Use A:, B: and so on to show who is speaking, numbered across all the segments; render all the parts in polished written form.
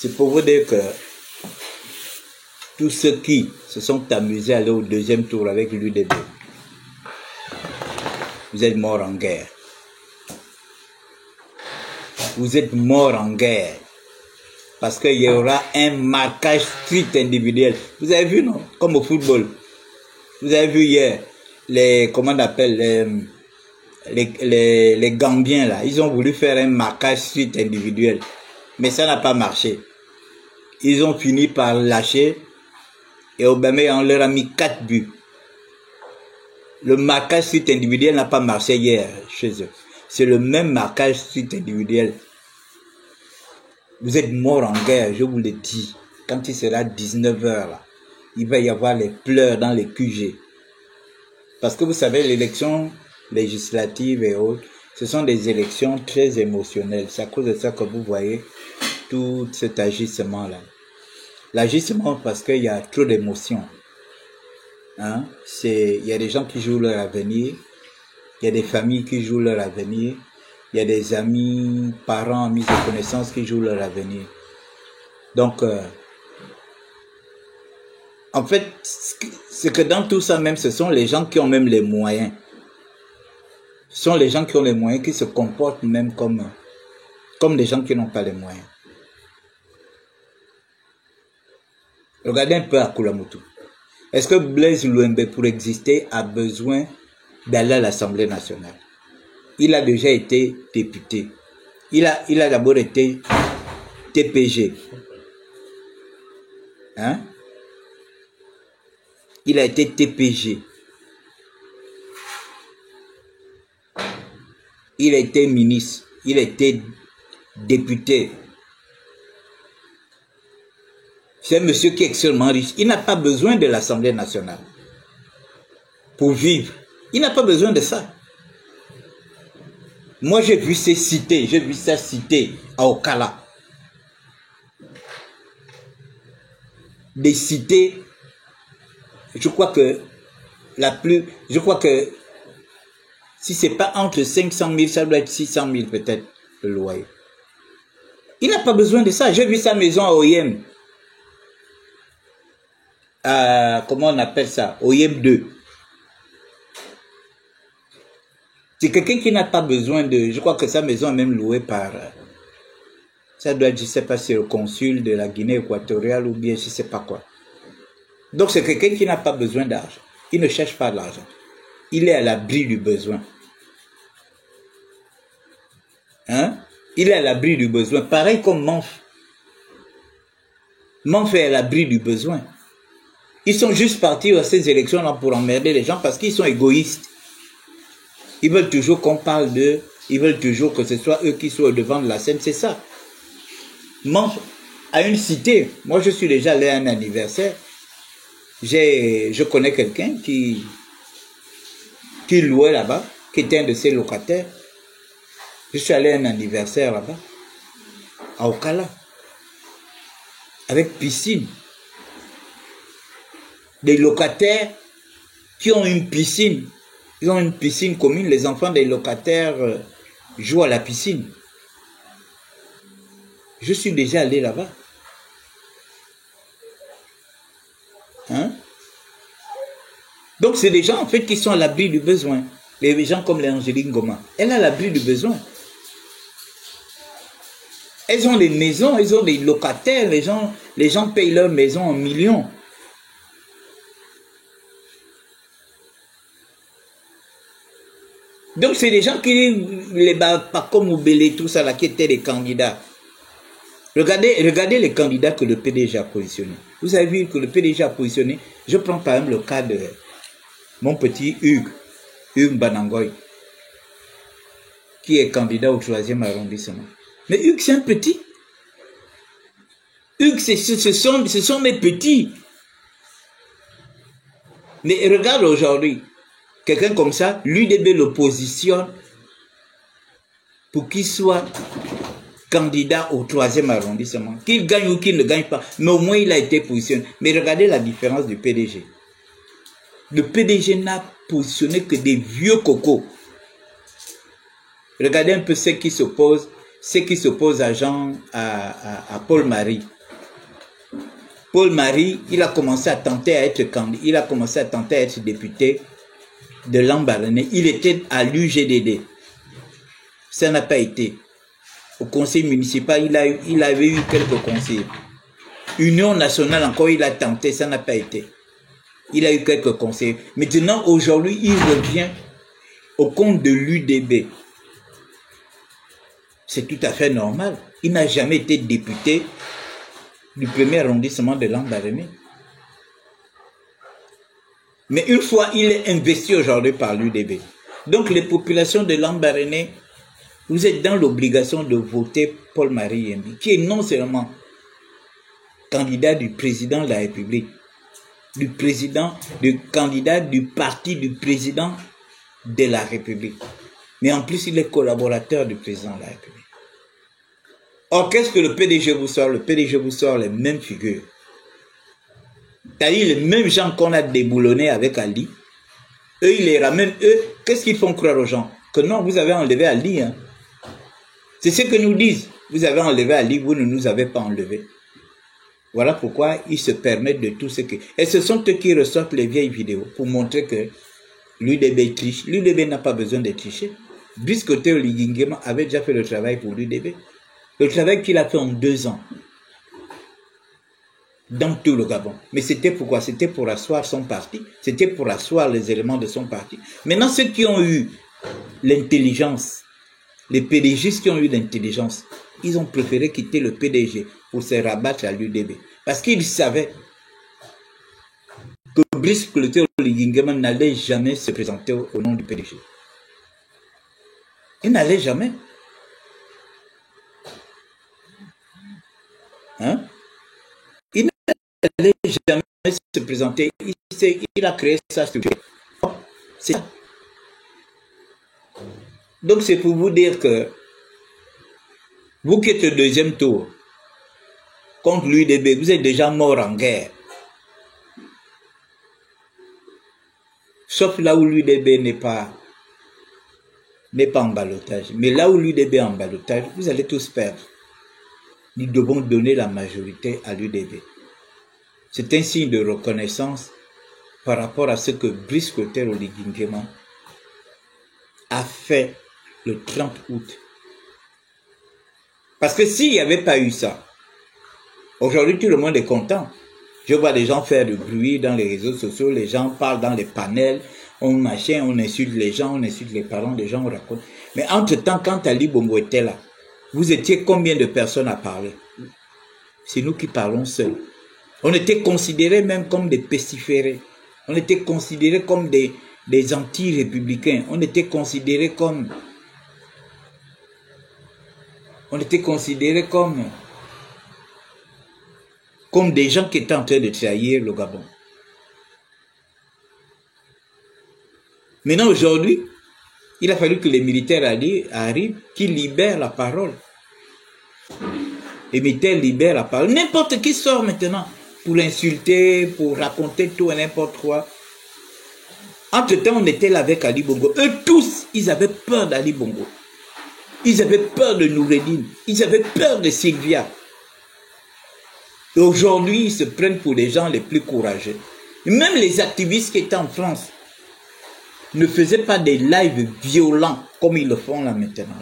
A: C'est pour vous dire que tous ceux qui se sont amusés à aller au deuxième tour avec l'UDB, vous êtes morts en guerre. Vous êtes morts en guerre. Parce qu'il y aura un marquage strict individuel. Vous avez vu, non? Comme au football. Vous avez vu hier, comment on appelle, les Gambiens, là. Ils ont voulu faire un marquage strict individuel. Mais ça n'a pas marché. Ils ont fini par lâcher. Et Aubameyang leur a mis 4 buts. Le marquage strict individuel n'a pas marché hier chez eux. C'est le même marquage strict individuel. Vous êtes morts en guerre, je vous le dis. Quand il sera 19 h, là, il va y avoir les pleurs dans les QG. Parce que vous savez, l'élection législative et autres, ce sont des élections très émotionnelles. C'est à cause de ça que vous voyez tout cet agissement-là. L'agissement parce qu'il y a trop d'émotions. Hein? Il y a des gens qui jouent leur avenir, il y a des familles qui jouent leur avenir, il y a des amis, parents, amis et connaissances qui jouent leur avenir. Donc, en fait, c'est que dans tout ça même, ce sont les gens qui ont même les moyens. Ce sont les gens qui ont les moyens qui se comportent même comme des gens qui n'ont pas les moyens. Regardez un peu à Kulamutu. Est-ce que Blaise Louembe, pour exister, a besoin d'aller à l'Assemblée nationale? Il a déjà été député. Il a d'abord été TPG. Hein? Il a été TPG. Il a été ministre. Il a été député. C'est un monsieur qui est extrêmement riche. Il n'a pas besoin de l'Assemblée nationale pour vivre. Il n'a pas besoin de ça. Moi, j'ai vu ça cité à Okala. Des cités, je crois que si c'est pas entre 500 000, ça doit être 600 000 peut-être le loyer. Il n'a pas besoin de ça. J'ai vu sa maison à Oyem. Comment on appelle ça? Oyem 2. C'est quelqu'un qui n'a pas besoin de... Je crois que sa maison est même louée par... ça doit être, je ne sais pas si le consul de la Guinée équatoriale ou bien je ne sais pas quoi. Donc c'est quelqu'un qui n'a pas besoin d'argent. Il ne cherche pas l'argent. Il est à l'abri du besoin. Hein? Il est à l'abri du besoin. Pareil comme Manf. Manf est à l'abri du besoin. Ils sont juste partis à ces élections-là pour emmerder les gens parce qu'ils sont égoïstes. Ils veulent toujours qu'on parle d'eux. Ils veulent toujours que ce soit eux qui soient au devant de la scène. C'est ça. Manf a une cité. Moi, je suis déjà allé à un anniversaire. Je connais quelqu'un qui louait là-bas, qui était un de ses locataires. Je suis allé à un anniversaire là-bas, à Okala, avec piscine. Des locataires qui ont une piscine. Ils ont une piscine commune. Les enfants des locataires jouent à la piscine. Je suis déjà allé là-bas. Hein? Donc c'est des gens en fait qui sont à l'abri du besoin. Les gens comme l'Angélique Ngoma, elle est à l'abri du besoin. Elles ont des maisons, elles ont des locataires, les gens payent leurs maisons en millions. Donc c'est des gens qui, pas comme Oubélé, tout ça là, qui étaient des candidats. Regardez les candidats que le PDG a positionnés. Vous avez vu que le PDG a positionné, je prends par exemple le cas de mon petit Hugues Banangoy, qui est candidat au 3e arrondissement. Mais Hugues, c'est un petit. Hugues, ce sont mes petits. Mais regarde aujourd'hui, quelqu'un comme ça, l'UDB le positionne pour qu'il soit candidat au 3e arrondissement. Qu'il gagne ou qu'il ne gagne pas, mais au moins il a été positionné. Mais regardez la différence du PDG. Le PDG n'a positionné que des vieux cocos. Regardez un peu ceux qui s'opposent ceux qui s'opposent à à Paul Marie. Paul Marie, il a commencé à tenter à être candidat, il a commencé à tenter à être député de Lambaréné. Il était à l'UGDD. Ça n'a pas été. Au conseil municipal, il avait eu quelques conseils. Union nationale, encore, il a tenté, ça n'a pas été. Il a eu quelques conseils. Maintenant, aujourd'hui, il revient au compte de l'UDB. C'est tout à fait normal. Il n'a jamais été député du premier arrondissement de Lambaréné. Mais une fois, il est investi aujourd'hui par l'UDB. Donc, les populations de Lambaréné, vous êtes dans l'obligation de voter Paul-Marie Yembi, qui est non seulement candidat du président de la République, du candidat du parti du président de la République, mais en plus, il est collaborateur du président de la République. Or, qu'est-ce que le PDG vous sort? Le PDG vous sort les mêmes figures. C'est-à-dire les mêmes gens qu'on a déboulonnés avec Ali. Eux, ils les ramènent. Eux, qu'est-ce qu'ils font croire aux gens? Que non, vous avez enlevé Ali. Hein? C'est ce que nous disent. Vous avez enlevé Ali, vous ne nous avez pas enlevé. Voilà pourquoi ils se permettent de tout ce que... Et ce sont eux qui ressortent les vieilles vidéos pour montrer que l'UDB triche. L'UDB n'a pas besoin de tricher. Brice Théo Ligingema avait déjà fait le travail pour l'UDB. Le travail qu'il a fait en 2 ans. Dans tout le Gabon. Mais c'était pourquoi? C'était pour asseoir son parti. C'était pour asseoir les éléments de son parti. Maintenant, ceux qui ont eu l'intelligence, les PDG qui ont eu l'intelligence, ils ont préféré quitter le PDG pour se rabattre à l'UDB. Parce qu'ils savaient que Brice Clotaire Ligingema n'allait jamais se présenter au nom du PDG. Il n'allait jamais. Hein? Il n'allait jamais se présenter. Il a créé sa structure. C'est ça. Donc c'est pour vous dire que vous qui êtes au 2e tour contre l'UDB, vous êtes déjà mort en guerre. Sauf là où l'UDB n'est pas en ballottage. Mais là où l'UDB est en ballottage, vous allez tous perdre. Nous devons donner la majorité à l'UDB. C'est un signe de reconnaissance par rapport à ce que Brice Clotaire Ligingema a fait le 30 août. Parce que s'il n'y avait pas eu ça, aujourd'hui tout le monde est content. Je vois des gens faire du bruit dans les réseaux sociaux, les gens parlent dans les panels, on insulte les gens, on insulte les parents des gens, on raconte. Mais entre-temps, quand Ali Bongo était là, vous étiez combien de personnes à parler? C'est nous qui parlons seuls. On était considérés même comme des pestiférés. On était considérés comme des anti-républicains. On était considérés comme des gens qui étaient en train de trahir le Gabon. Maintenant, aujourd'hui, il a fallu que les militaires arrivent, qui libèrent la parole. Les militaires libèrent la parole. N'importe qui sort maintenant pour insulter, pour raconter tout et n'importe quoi. Entre-temps, on était là avec Ali Bongo. Eux tous, ils avaient peur d'Ali Bongo. Ils avaient peur de Noureddine. Ils avaient peur de Sylvia. Et aujourd'hui, ils se prennent pour les gens les plus courageux. Même les activistes qui étaient en France ne faisaient pas des lives violents comme ils le font là maintenant.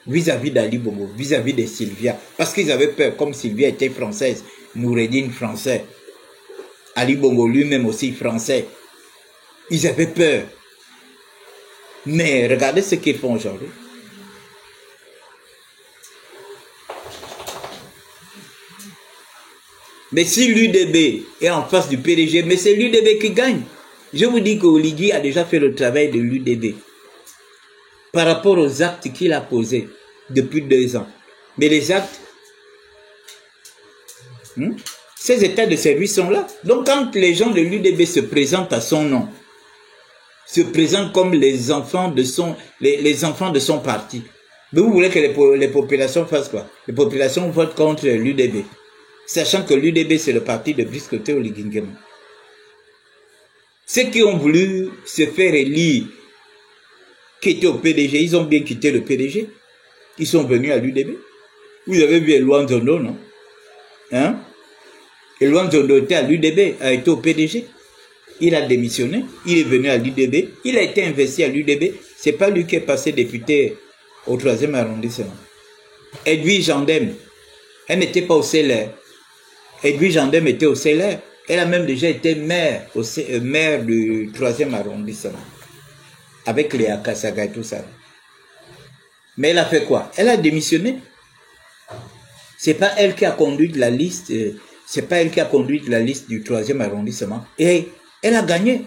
A: Vis-à-vis d'Ali Bongo, vis-à-vis de Sylvia. Parce qu'ils avaient peur, comme Sylvia était française, Noureddine français, Ali Bongo lui-même aussi français. Ils avaient peur. Mais regardez ce qu'ils font aujourd'hui. Mais si l'UDB est en face du PDG, mais c'est l'UDB qui gagne. Je vous dis qu'Oligui a déjà fait le travail de l'UDB par rapport aux actes qu'il a posés depuis 2 ans. Mais les actes, ces états de service sont là. Donc quand les gens de l'UDB se présentent à son nom, se présentent comme les enfants de son parti, mais vous voulez que les populations fassent quoi? Les populations votent contre l'UDB. Sachant que l'UDB, c'est le parti de Brice Clotaire Ligingema. Ceux qui ont voulu se faire élire, qui étaient au PDG, ils ont bien quitté le PDG. Ils sont venus à l'UDB. Vous avez vu Elouan Zondo, non? Hein? Elouan Zondo était à l'UDB, a été au PDG. Il a démissionné, il est venu à l'UDB, il a été investi à l'UDB. C'est pas lui qui est passé député au 3e arrondissement. Edwige Jandem, elle n'était pas au CLR. Edwige Jandem était au CLR. Elle a même déjà été maire du 3e arrondissement. Avec les Akasaga et tout ça. Mais elle a fait quoi? Elle a démissionné. C'est pas elle qui a conduit la liste, c'est pas elle qui a conduit la liste du 3e arrondissement. Et elle a gagné.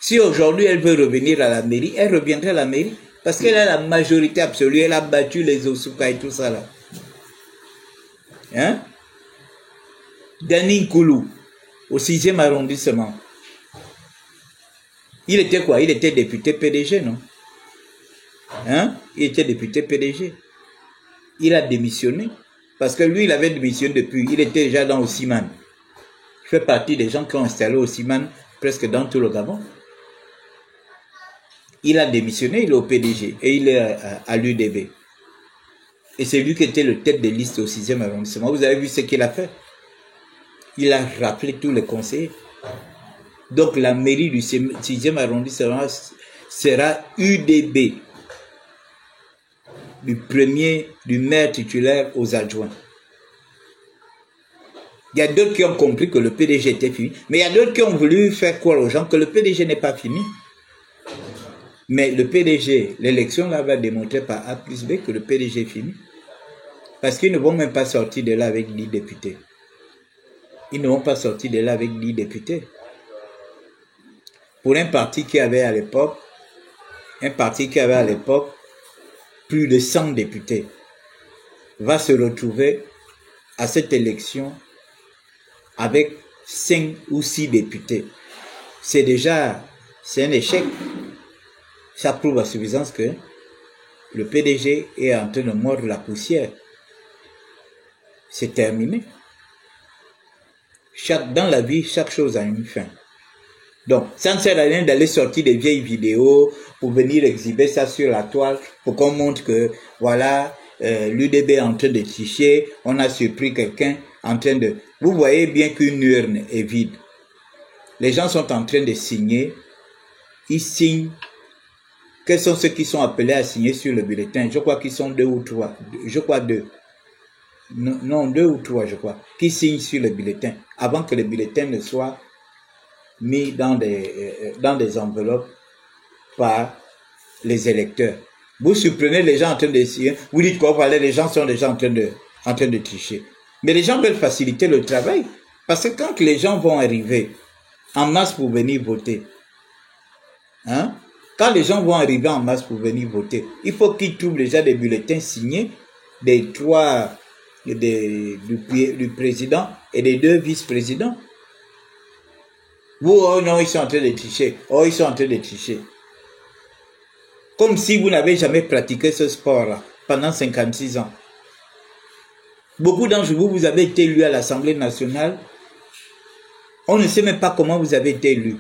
A: Si aujourd'hui elle veut revenir à la mairie, elle reviendrait à la mairie. Parce qu'elle a la majorité absolue, elle a battu les Osuka et tout ça là. Hein? Dani Koulou, au 6e arrondissement. Il était quoi? Il était député PDG, non? Hein? Il était député PDG. Il a démissionné. Parce que lui, il avait démissionné depuis. Il était déjà dans Osiman. Il fait partie des gens qui ont installé Osiman presque dans tout le Gabon. Il a démissionné, il est au PDG et il est à l'UDB. Et c'est lui qui était le tête de liste au 6e arrondissement. Vous avez vu ce qu'il a fait? Il a rappelé tous les conseillers. Donc la mairie du 6e arrondissement sera UDB. Du maire titulaire aux adjoints. Il y a d'autres qui ont compris que le PDG était fini. Mais il y a d'autres qui ont voulu faire croire aux gens que le PDG n'est pas fini. Mais le PDG, l'élection là va démontrer par A plus B que le PDG est fini. Parce qu'ils ne vont même pas sortir de là avec 10 députés. Ils ne vont pas sortir de là avec 10 députés. Pour un parti qui avait à l'époque, plus de 100 députés, va se retrouver à cette élection avec 5 ou 6 députés. C'est un échec. Ça prouve à suffisance que le PDG est en train de mordre la poussière. C'est terminé. Dans la vie, chaque chose a une fin. Donc, ça ne sert à rien d'aller sortir des vieilles vidéos pour venir exhiber ça sur la toile pour qu'on montre que, voilà, l'UDB est en train de tricher, on a surpris quelqu'un en train de... Vous voyez bien qu'une urne est vide. Les gens sont en train de signer. Ils signent. Quels sont ceux qui sont appelés à signer sur le bulletin? Je crois qu'ils sont 2 ou 3. Je crois 2. Non, 2 ou 3, je crois. Qui signent sur le bulletin avant que le bulletin ne soit mis dans des enveloppes par les électeurs. Vous surprenez les gens en train de signer. Vous dites quoi? Voilà, les gens sont déjà en train de tricher. Mais les gens veulent faciliter le travail. Parce que quand les gens vont arriver en masse pour venir voter, hein? Quand les gens vont arriver en masse pour venir voter, il faut qu'ils trouvent déjà des bulletins signés du président et des 2 vice-présidents. Vous, oh non, ils sont en train de tricher. Oh, ils sont en train de tricher. Comme si vous n'avez jamais pratiqué ce sport-là pendant 56 ans. Beaucoup d'entre vous, vous avez été élus à l'Assemblée nationale. On ne sait même pas comment vous avez été élus.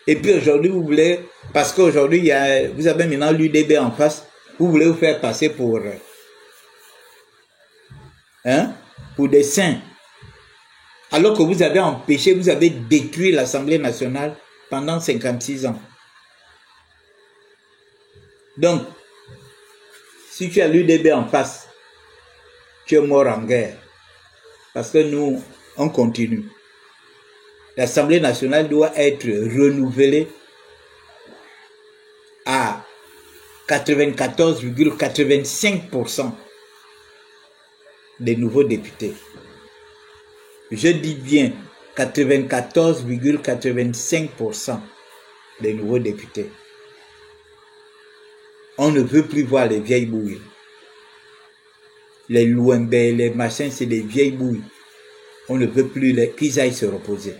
A: Et puis aujourd'hui, vous voulez, parce qu'aujourd'hui, vous avez maintenant l'UDB en face, vous voulez vous faire passer pour des saints. Alors que vous avez empêché, vous avez détruit l'Assemblée nationale pendant 56 ans. Donc, si tu as l'UDB en face, tu es mort en guerre. Parce que nous, on continue. L'Assemblée nationale doit être renouvelée à 94,85% des nouveaux députés. Je dis bien 94,85% des nouveaux députés. On ne veut plus voir les vieilles bouilles. Les Louembe, les machins, c'est des vieilles bouilles. On ne veut plus qu'ils aillent se reposer.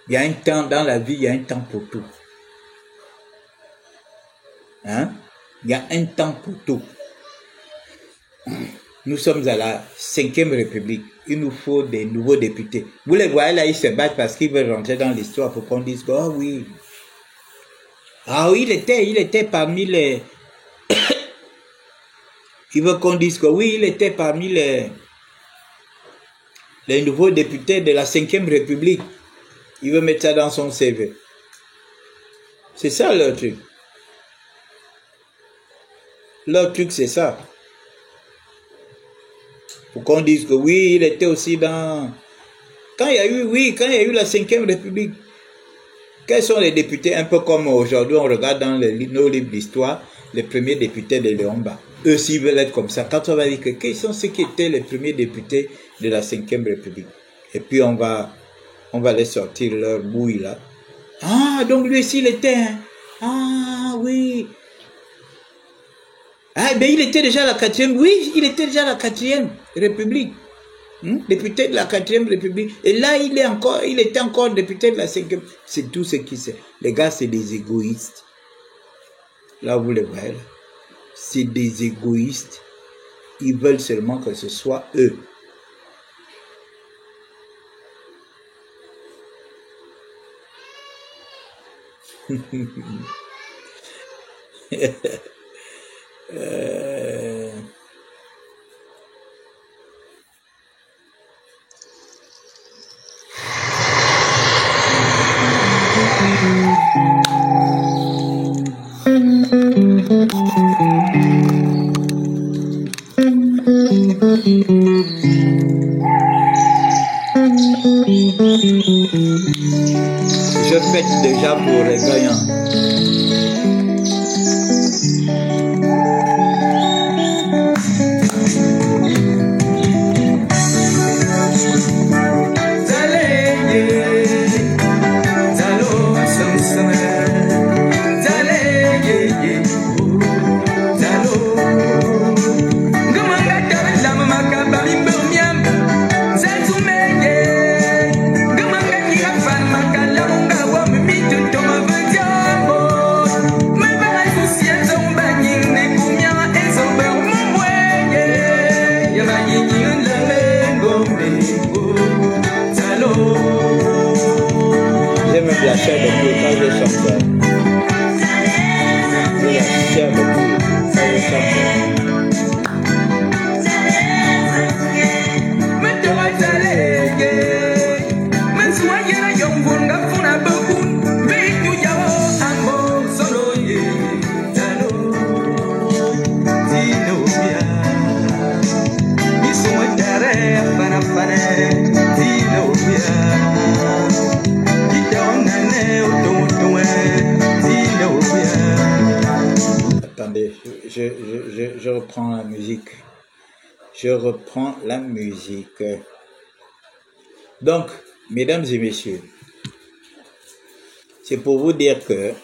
A: Il y a un temps dans la vie, il y a un temps pour tout. Hein? Il y a un temps pour tout. Nous sommes à la 5e République. Il nous faut des nouveaux députés. Vous les voyez là, ils se battent parce qu'ils veulent rentrer dans l'histoire pour qu'on dise, oh oui. Ah oui, il était parmi les Il veut qu'on dise que oui, il était parmi les nouveaux députés de la 5e République. Il veut mettre ça dans son CV. C'est ça leur truc. Leur truc, c'est ça. Pour qu'on dise que oui, il était aussi dans... Quand il y a eu la 5e République, quels sont les députés, un peu comme aujourd'hui, on regarde dans nos livres d'histoire, les premiers députés de Léomba. Eux aussi veulent être comme ça. Quand on va dire que quels sont ceux qui étaient les premiers députés de la 5e République. Et puis on va les sortir leur bouille là. Ah, donc lui aussi il était, hein? Ah, oui. Ah, ben il était déjà à la 4e, oui, il était déjà à la 4e République. Député de la 4e République. Et là, il était encore député de la 5e. C'est tout ce qui c'est. Les gars, c'est des égoïstes. Là, vous les voyez là. C'est des égoïstes. Ils veulent seulement que ce soit eux. Je fête déjà pour les gagnants. La chair de poule quand je chante. La chair de poule quand je chante. Attendez, je reprends la musique. Je reprends la musique. Donc, mesdames et messieurs, c'est pour vous dire que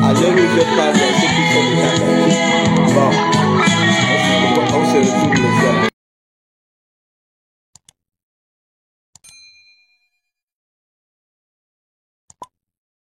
A: Alléluia, Père.